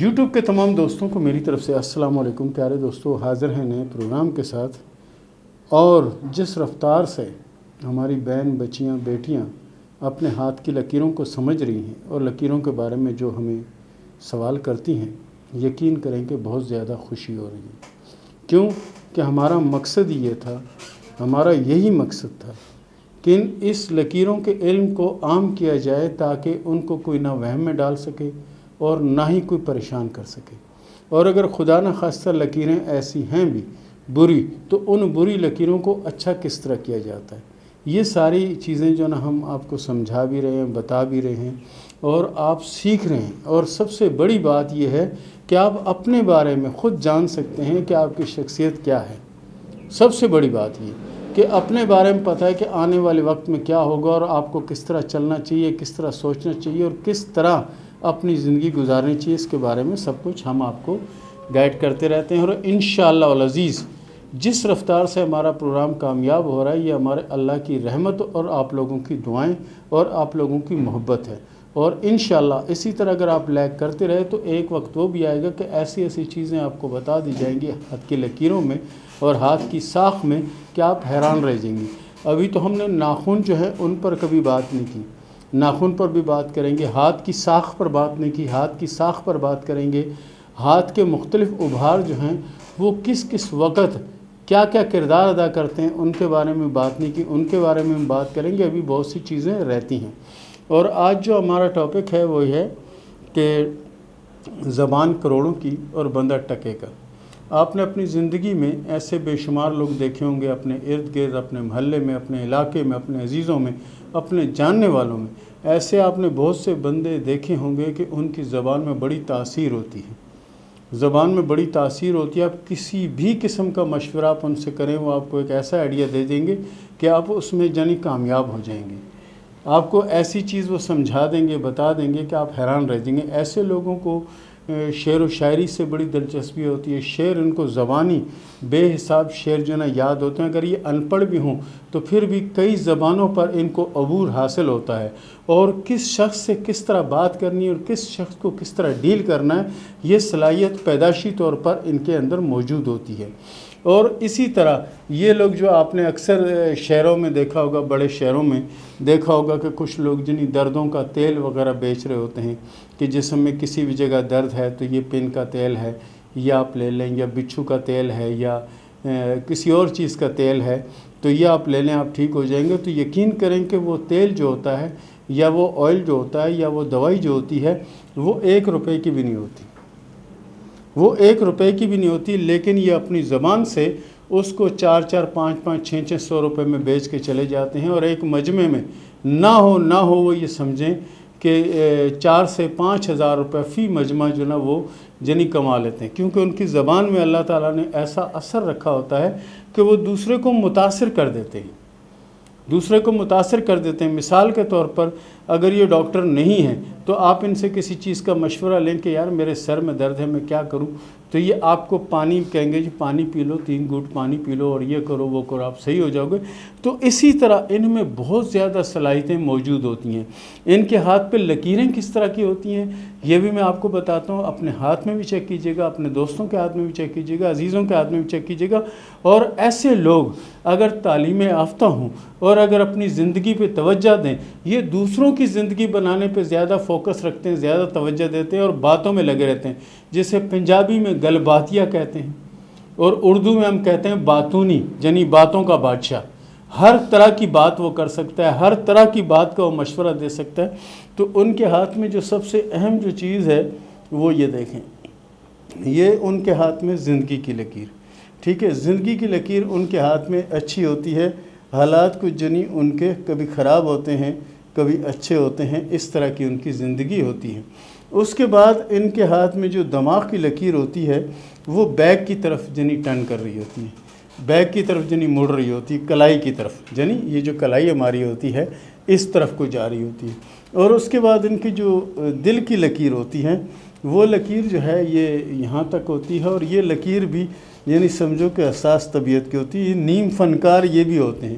YouTube کے تمام دوستوں کو میری طرف سے السلام علیکم۔ پیارے دوستو، حاضر ہیں نئے پروگرام کے ساتھ، اور جس رفتار سے ہماری بہن بچیاں بیٹیاں اپنے ہاتھ کی لکیروں کو سمجھ رہی ہیں اور لکیروں کے بارے میں جو ہمیں سوال کرتی ہیں، یقین کریں کہ بہت زیادہ خوشی ہو رہی ہے۔ کیوں کہ ہمارا مقصد یہ تھا، ہمارا یہی مقصد تھا کہ اس لکیروں کے علم کو عام کیا جائے تاکہ ان کو کوئی نہ وہم میں ڈال سکے اور نہ ہی کوئی پریشان کر سکے۔ اور اگر خدا نہ خواستہ لکیریں ایسی ہیں بھی بری، تو ان بری لکیروں کو اچھا کس طرح کیا جاتا ہے، یہ ساری چیزیں جو نا ہم آپ کو سمجھا بھی رہے ہیں، بتا بھی رہے ہیں، اور آپ سیکھ رہے ہیں۔ اور سب سے بڑی بات یہ ہے کہ آپ اپنے بارے میں خود جان سکتے ہیں کہ آپ کی شخصیت کیا ہے۔ سب سے بڑی بات یہ کہ اپنے بارے میں پتہ ہے کہ آنے والے وقت میں کیا ہوگا، اور آپ کو کس طرح چلنا چاہیے، کس طرح سوچنا چاہیے، اور کس طرح اپنی زندگی گزارنی چاہیے، اس کے بارے میں سب کچھ ہم آپ کو گائیڈ کرتے رہتے ہیں۔ اور انشاءاللہ العزیز جس رفتار سے ہمارا پروگرام کامیاب ہو رہا ہے، یہ ہمارے اللہ کی رحمت اور آپ لوگوں کی دعائیں اور آپ لوگوں کی محبت ہے۔ اور انشاءاللہ اسی طرح اگر آپ لائک کرتے رہے تو ایک وقت وہ بھی آئے گا کہ ایسی ایسی چیزیں آپ کو بتا دی جائیں گی ہاتھ کی لکیروں میں اور ہاتھ کی ساکھ میں کہ آپ حیران رہ جائیں گی۔ ابھی تو ہم نے ناخن جو ہے ان پر کبھی بات نہیں کی، ناخن پر بھی بات کریں گے، ہاتھ کی ساکھ پر بات نہیں کی، ہاتھ کی ساکھ پر بات کریں گے۔ ہاتھ کے مختلف ابھار جو ہیں وہ کس کس وقت کیا کیا کردار ادا کرتے ہیں، ان کے بارے میں بات نہیں کی، ان کے بارے میں ہم بات کریں گے۔ ابھی بہت سی چیزیں رہتی ہیں، اور آج جو ہمارا ٹاپک ہے وہ ہے کہ زبان کروڑوں کی اور بندہ ٹکے کا۔ آپ نے اپنی زندگی میں ایسے بے شمار لوگ دیکھے ہوں گے، اپنے ارد گرد، اپنے محلے میں، اپنے علاقے میں، اپنے عزیزوں میں، اپنے جاننے والوں میں، ایسے آپ نے بہت سے بندے دیکھے ہوں گے کہ ان کی زبان میں بڑی تاثیر ہوتی ہے، زبان میں بڑی تاثیر ہوتی ہے۔ آپ کسی بھی قسم کا مشورہ آپ ان سے کریں، وہ آپ کو ایک ایسا آئیڈیا دے دیں گے کہ آپ اس میں جانی کامیاب ہو جائیں گے۔ آپ کو ایسی چیز وہ سمجھا دیں گے، بتا دیں گے کہ آپ حیران رہ جائیں گے۔ ایسے لوگوں کو شعر و شاعری سے بڑی دلچسپی ہوتی ہے، شعر ان کو زبانی بے حساب شعر جو نا یاد ہوتے ہیں۔ اگر یہ ان پڑھ بھی ہوں تو پھر بھی کئی زبانوں پر ان کو عبور حاصل ہوتا ہے، اور کس شخص سے کس طرح بات کرنی ہے اور کس شخص کو کس طرح ڈیل کرنا ہے، یہ صلاحیت پیدائشی طور پر ان کے اندر موجود ہوتی ہے۔ اور اسی طرح یہ لوگ جو آپ نے اکثر شہروں میں دیکھا ہوگا، بڑے شہروں میں دیکھا ہوگا کہ کچھ لوگ جنہیں دردوں کا تیل وغیرہ بیچ رہے ہوتے ہیں کہ جسم میں کسی بھی جگہ درد ہے تو یہ پن کا تیل ہے، یا آپ لے لیں، یا بچھو کا تیل ہے، یا کسی اور چیز کا تیل ہے، تو یہ آپ لے لیں، آپ ٹھیک ہو جائیں گے۔ تو یقین کریں کہ وہ تیل جو ہوتا ہے، یا وہ آئل جو ہوتا ہے، یا وہ دوائی جو ہوتی ہے، وہ 1 روپے کی بھی نہیں ہوتی، وہ 1 روپے کی بھی نہیں ہوتی، لیکن یہ اپنی زبان سے اس کو 4 5 5 6 600 روپے میں بیچ کے چلے جاتے ہیں، اور ایک مجمع میں نہ ہو وہ یہ سمجھیں کہ 4 سے 5 ہزار روپے فی مجمع جو نا وہ جنی کما لیتے ہیں، کیونکہ ان کی زبان میں اللہ تعالیٰ نے ایسا اثر رکھا ہوتا ہے کہ وہ دوسرے کو متاثر کر دیتے ہیں، دوسرے کو متاثر کر دیتے ہیں۔ مثال کے طور پر اگر یہ ڈاکٹر نہیں ہیں تو آپ ان سے کسی چیز کا مشورہ لیں کہ یار میرے سر میں درد ہے، میں کیا کروں، تو یہ آپ کو پانی کہیں گے، جی پانی پی لو، 3 گھونٹ پانی پی لو، اور یہ کرو وہ کرو، آپ صحیح ہو جاؤ گے۔ تو اسی طرح ان میں بہت زیادہ صلاحیتیں موجود ہوتی ہیں۔ ان کے ہاتھ پہ لکیریں کس طرح کی ہوتی ہیں یہ بھی میں آپ کو بتاتا ہوں۔ اپنے ہاتھ میں بھی چیک کیجیے گا، اپنے دوستوں کے ہاتھ میں بھی چیک کیجیے گا، عزیزوں کے ہاتھ میں بھی چیک کیجیے گا۔ اور ایسے لوگ اگر تعلیم یافتہ ہوں اور اگر اپنی زندگی پہ توجہ دیں، یہ دوسروں کی زندگی بنانے پہ زیادہ فوکس رکھتے ہیں، زیادہ توجہ دیتے ہیں، اور باتوں میں لگے رہتے ہیں، جسے پنجابی میں گل باتیا کہتے ہیں، اور اردو میں ہم کہتے ہیں باتونی، یعنی باتوں کا بادشاہ۔ ہر طرح کی بات وہ کر سکتا ہے، ہر طرح کی بات کا وہ مشورہ دے سکتا ہے۔ تو ان کے ہاتھ میں جو سب سے اہم جو چیز ہے وہ یہ دیکھیں، یہ ان کے ہاتھ میں زندگی کی لکیر، ٹھیک ہے، زندگی کی لکیر ان کے ہاتھ میں اچھی ہوتی ہے۔ حالات کچھ جنی ان کے کبھی خراب ہوتے ہیں، کبھی اچھے ہوتے ہیں، اس طرح کی ان کی زندگی ہوتی ہے۔ اس کے بعد ان کے ہاتھ میں جو دماغ کی لکیر ہوتی ہے وہ بیک کی طرف جنی ٹرن کر رہی ہوتی ہے، بیک کی طرف جنی مڑ رہی ہوتی ہے، کلائی کی طرف، یعنی یہ جو کلائی ہماری ہوتی ہے اس طرف کو جا رہی ہوتی ہے۔ اور اس کے بعد ان کی جو دل کی لکیر ہوتی ہے وہ لکیر جو ہے یہ یہاں تک ہوتی ہے، اور یہ لکیر بھی یعنی سمجھو کہ حساس طبیعت کی ہوتی ہے۔ یہ نیم فنکار یہ بھی ہوتے ہیں،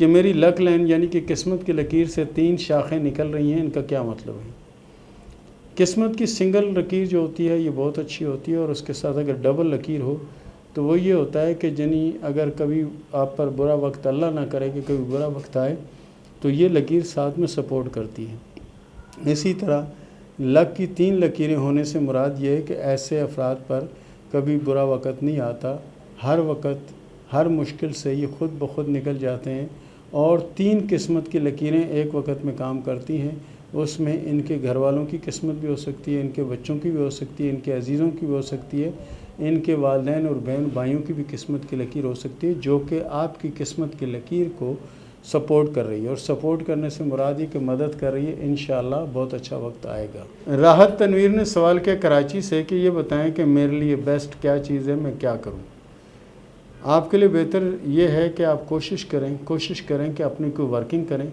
کہ میری لک لائن یعنی کہ قسمت کی لکیر سے 3 شاخیں نکل رہی ہیں، ان کا کیا مطلب ہے؟ قسمت کی سنگل لکیر جو ہوتی ہے یہ بہت اچھی ہوتی ہے، اور اس کے ساتھ اگر ڈبل لکیر ہو تو وہ یہ ہوتا ہے کہ اگر کبھی آپ پر برا وقت، اللہ نہ کرے کہ کبھی برا وقت آئے، تو یہ لکیر ساتھ میں سپورٹ کرتی ہے۔ اسی طرح لک کی 3 لکیریں ہونے سے مراد یہ ہے کہ ایسے افراد پر کبھی برا وقت نہیں آتا، ہر وقت ہر مشکل سے یہ خود بخود نکل جاتے ہیں، اور 3 قسمت کی لکیریں ایک وقت میں کام کرتی ہیں۔ اس میں ان کے گھر والوں کی قسمت بھی ہو سکتی ہے، ان کے بچوں کی بھی ہو سکتی ہے، ان کے عزیزوں کی بھی ہو سکتی ہے، ان کے والدین اور بہن بھائیوں کی بھی قسمت کی لکیر ہو سکتی ہے، جو کہ آپ کی قسمت کی لکیر کو سپورٹ کر رہی ہے، اور سپورٹ کرنے سے مراد یہ کہ مدد کر رہی ہے۔ انشاءاللہ بہت اچھا وقت آئے گا۔ راحت تنویر نے سوال کیا کراچی سے کہ یہ بتائیں کہ میرے لیے بیسٹ کیا چیز ہے، میں کیا کروں؟ آپ کے لیے بہتر یہ ہے کہ آپ کوشش کریں کہ اپنی کوئی ورکنگ کریں۔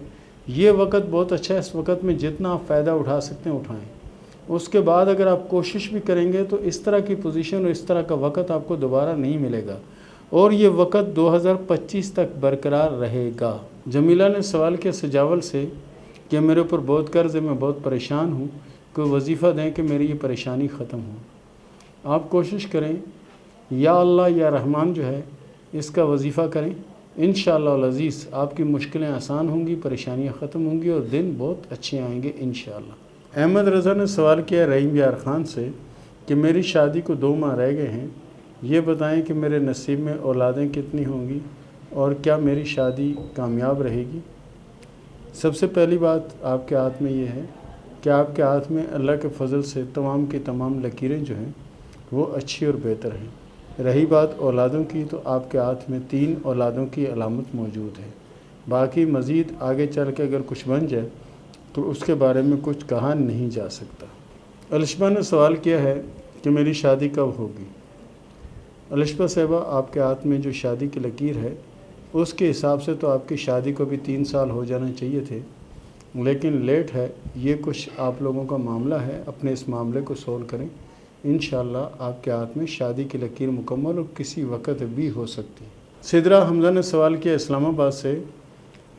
یہ وقت بہت اچھا ہے، اس وقت میں جتنا آپ فائدہ اٹھا سکتے ہیں اٹھائیں۔ اس کے بعد اگر آپ کوشش بھی کریں گے تو اس طرح کی پوزیشن اور اس طرح کا وقت آپ کو دوبارہ نہیں ملے گا، اور یہ وقت 2025 تک برقرار رہے گا۔ جمیلہ نے سوال کیا سجاول سے کہ میرے اوپر بہت قرض ہے، میں بہت پریشان ہوں، کوئی وظیفہ دیں کہ میری یہ پریشانی ختم ہو۔ آپ کوشش کریں، یا اللہ یا رحمان جو ہے اس کا وظیفہ کریں، انشاءاللہ العزیز آپ کی مشکلیں آسان ہوں گی، پریشانیاں ختم ہوں گی، اور دن بہت اچھے آئیں گے انشاءاللہ۔ احمد رضا نے سوال کیا رحیم یار خان سے کہ میری شادی کو 2 ماہ رہ گئے ہیں، یہ بتائیں کہ میرے نصیب میں اولادیں کتنی ہوں گی اور کیا میری شادی کامیاب رہے گی؟ سب سے پہلی بات آپ کے ہاتھ میں یہ ہے کہ آپ کے ہاتھ میں اللہ کے فضل سے تمام کی تمام لکیریں جو ہیں وہ اچھی اور بہتر ہیں۔ رہی بات اولادوں کی، تو آپ کے ہاتھ میں 3 اولادوں کی علامت موجود ہے۔ باقی مزید آگے چل کے اگر کچھ بن جائے تو اس کے بارے میں کچھ کہا نہیں جا سکتا۔ الشبہ نے سوال کیا ہے کہ میری شادی کب ہوگی؟ الشبہ صاحبہ، آپ کے ہاتھ میں جو شادی کی لکیر ہے اس کے حساب سے تو آپ کی شادی کو بھی 3 سال ہو جانا چاہیے تھے، لیکن لیٹ ہے۔ یہ کچھ آپ لوگوں کا معاملہ ہے، اپنے اس معاملے کو سولو کریں، انشاءاللہ آپ کے ہاتھ میں شادی کی لکیر مکمل اور کسی وقت بھی ہو سکتی۔ سدرہ حمزہ نے سوال کیا اسلام آباد سے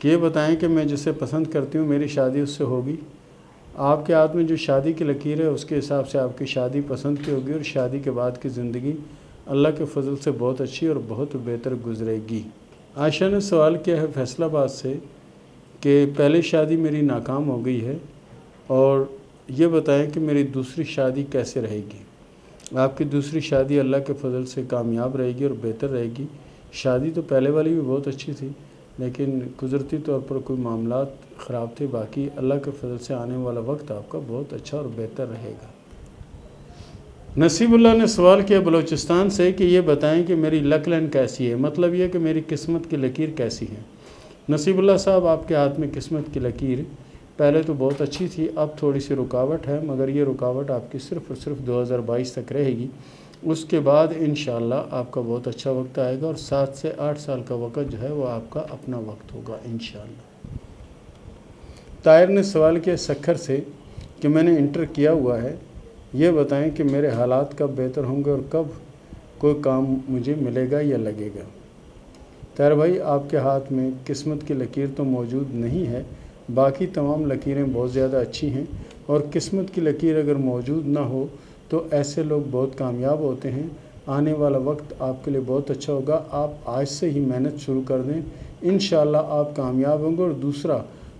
کہ یہ بتائیں کہ میں جسے پسند کرتی ہوں میری شادی اس سے ہوگی؟ آپ کے ہاتھ میں جو شادی کی لکیر ہے اس کے حساب سے آپ کی شادی پسند کی ہوگی، اور شادی کے بعد کی زندگی اللہ کے فضل سے بہت اچھی اور بہت بہتر گزرے گی۔ عائشہ نے سوال کیا ہے فیصل آباد سے کہ پہلی شادی میری ناکام ہو گئی ہے، اور یہ بتائیں کہ میری دوسری شادی کیسے رہے گی؟ آپ کی دوسری شادی اللہ کے فضل سے کامیاب رہے گی اور بہتر رہے گی۔ شادی تو پہلے والی بھی بہت اچھی تھی، لیکن قدرتی طور پر کوئی معاملات خراب تھے، باقی اللہ کے فضل سے آنے والا وقت آپ کا بہت اچھا اور بہتر رہے گا۔ نصیب اللہ نے سوال کیا بلوچستان سے کہ یہ بتائیں کہ میری لک لائن کیسی ہے، مطلب یہ کہ میری قسمت کی لکیر کیسی ہے۔ نصیب اللہ صاحب، آپ کے ہاتھ میں قسمت کی لکیر پہلے تو بہت اچھی تھی، اب تھوڑی سی رکاوٹ ہے، مگر یہ رکاوٹ آپ کی صرف اور صرف 2022 تک رہے گی۔ اس کے بعد انشاءاللہ آپ کا بہت اچھا وقت آئے گا، اور 7 سے 8 سال کا وقت جو ہے وہ آپ کا اپنا وقت ہوگا انشاءاللہ۔ طاہر نے سوال کیا سکھر سے کہ میں نے انٹر کیا ہوا ہے، یہ بتائیں کہ میرے حالات کب بہتر ہوں گے اور کب کوئی کام مجھے ملے گا یا لگے گا؟ طاہر بھائی، آپ کے ہاتھ میں قسمت کی لکیر تو موجود نہیں ہے، باقی تمام لکیریں بہت زیادہ اچھی ہیں، اور قسمت کی لکیر اگر موجود نہ ہو تو ایسے لوگ بہت کامیاب ہوتے ہیں۔ آنے والا وقت آپ کے لیے بہت اچھا ہوگا، آپ آج سے ہی محنت شروع کر دیں، انشاءاللہ آپ کامیاب ہوں گے۔ اور دوسرا،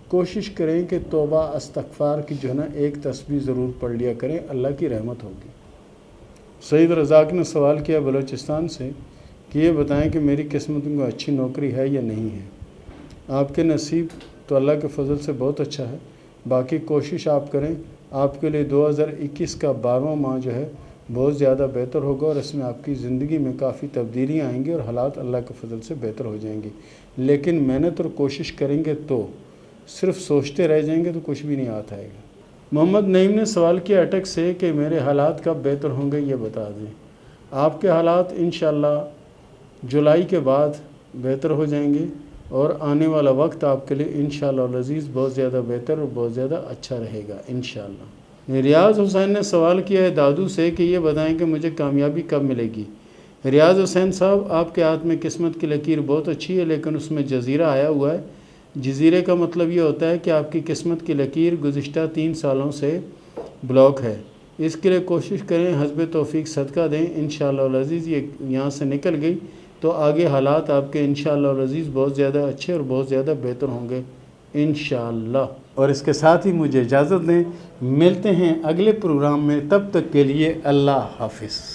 کوشش کریں کہ توبہ استغفار کی جو ہے نا ایک تسبیح ضرور پڑھ لیا کریں، اللہ کی رحمت ہوگی۔ سعید رزاق نے سوال کیا بلوچستان سے کہ یہ بتائیں کہ میری قسمت میں اچھی نوکری ہے یا نہیں ہے؟ آپ کے نصیب تو اللہ کے فضل سے بہت اچھا ہے، باقی کوشش آپ کریں۔ آپ کے لیے 2021 کا 12واں ماہ جو ہے بہت زیادہ بہتر ہوگا، اور اس میں آپ کی زندگی میں کافی تبدیلیاں آئیں گی اور حالات اللہ کے فضل سے بہتر ہو جائیں گے، لیکن محنت اور کوشش کریں گے تو، صرف سوچتے رہ جائیں گے تو کچھ بھی نہیں آتا ہے گا۔ محمد نعیم نے سوال کیا اٹک سے کہ میرے حالات کب بہتر ہوں گے یہ بتا دیں۔ آپ کے حالات انشاءاللہ جولائی کے بعد بہتر ہو جائیں گے، اور آنے والا وقت آپ کے لیے انشاءاللہ العزیز بہت زیادہ بہتر اور بہت زیادہ اچھا رہے گا انشاءاللہ۔ ریاض حسین نے سوال کیا ہے دادو سے کہ یہ بتائیں کہ مجھے کامیابی کب ملے گی؟ ریاض حسین صاحب، آپ کے ہاتھ میں قسمت کی لکیر بہت اچھی ہے، لیکن اس میں جزیرہ آیا ہوا ہے، جزیرے کا مطلب یہ ہوتا ہے کہ آپ کی قسمت کی لکیر گزشتہ 3 سالوں سے بلاک ہے، اس کے لیے کوشش کریں، حسب توفیق صدقہ دیں، انشاءاللہ العزیز یہ یہاں سے نکل گئی تو آگے حالات آپ کے انشاءاللہ العزیز بہت زیادہ اچھے اور بہت زیادہ بہتر ہوں گے انشاءاللہ۔ اور اس کے ساتھ ہی مجھے اجازت دیں، ملتے ہیں اگلے پروگرام میں، تب تک کے لیے اللہ حافظ۔